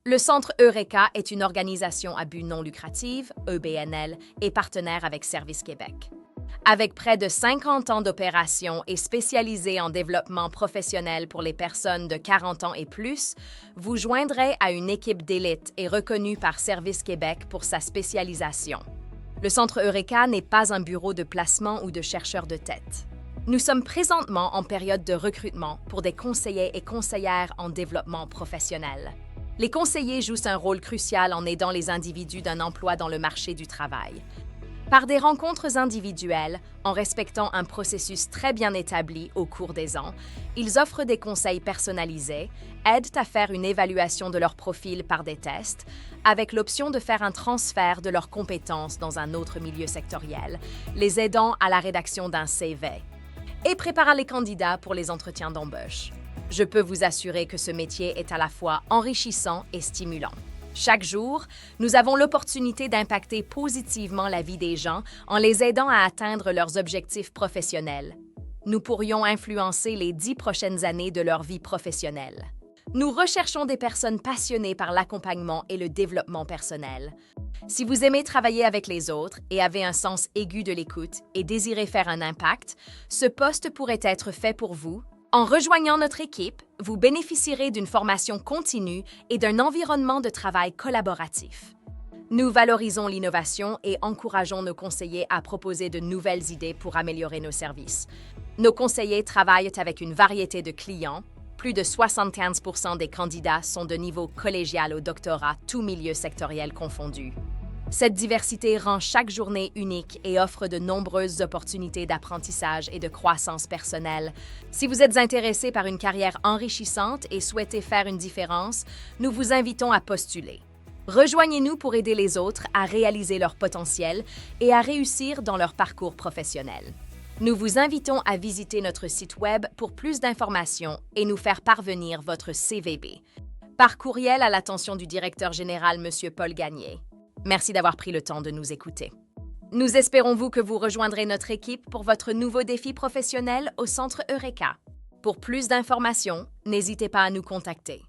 Le Centre Eureka est une organisation à but non lucratif, EBNL, et partenaire avec Service Québec. Avec près de 50 ans d'opération et spécialisé en développement professionnel pour les personnes de 40 ans et plus, vous joindrez à une équipe d'élite et reconnue par Service Québec pour sa spécialisation. Le Centre Eureka n'est pas un bureau de placement ou de chercheurs de tête. Nous sommes présentement en période de recrutement pour des conseillers et conseillères en développement professionnel. Les conseillers jouent un rôle crucial en aidant les individus d'un emploi dans le marché du travail. Par des rencontres individuelles, en respectant un processus très bien établi au cours des ans, ils offrent des conseils personnalisés, aident à faire une évaluation de leur profil par des tests, avec l'option de faire un transfert de leurs compétences dans un autre milieu sectoriel, les aidant à la rédaction d'un CV, et préparent les candidats pour les entretiens d'embauche. Je peux vous assurer que ce métier est à la fois enrichissant et stimulant. Chaque jour, nous avons l'opportunité d'impacter positivement la vie des gens en les aidant à atteindre leurs objectifs professionnels. Nous pourrions influencer les 10 prochaines années de leur vie professionnelle. Nous recherchons des personnes passionnées par l'accompagnement et le développement personnel. Si vous aimez travailler avec les autres et avez un sens aigu de l'écoute et désirez faire un impact, ce poste pourrait être fait pour vous. En rejoignant notre équipe, vous bénéficierez d'une formation continue et d'un environnement de travail collaboratif. Nous valorisons l'innovation et encourageons nos conseillers à proposer de nouvelles idées pour améliorer nos services. Nos conseillers travaillent avec une variété de clients. Plus de 75% des candidats sont de niveau collégial au doctorat, tous milieux sectoriels confondus. Cette diversité rend chaque journée unique et offre de nombreuses opportunités d'apprentissage et de croissance personnelle. Si vous êtes intéressé par une carrière enrichissante et souhaitez faire une différence, nous vous invitons à postuler. Rejoignez-nous pour aider les autres à réaliser leur potentiel et à réussir dans leur parcours professionnel. Nous vous invitons à visiter notre site Web pour plus d'informations et nous faire parvenir votre CVB. Par courriel à l'attention du directeur général, M. Paul Gagné. Merci d'avoir pris le temps de nous écouter. Nous espérons que vous rejoindrez notre équipe pour votre nouveau défi professionnel au Centre Eureka. Pour plus d'informations, n'hésitez pas à nous contacter.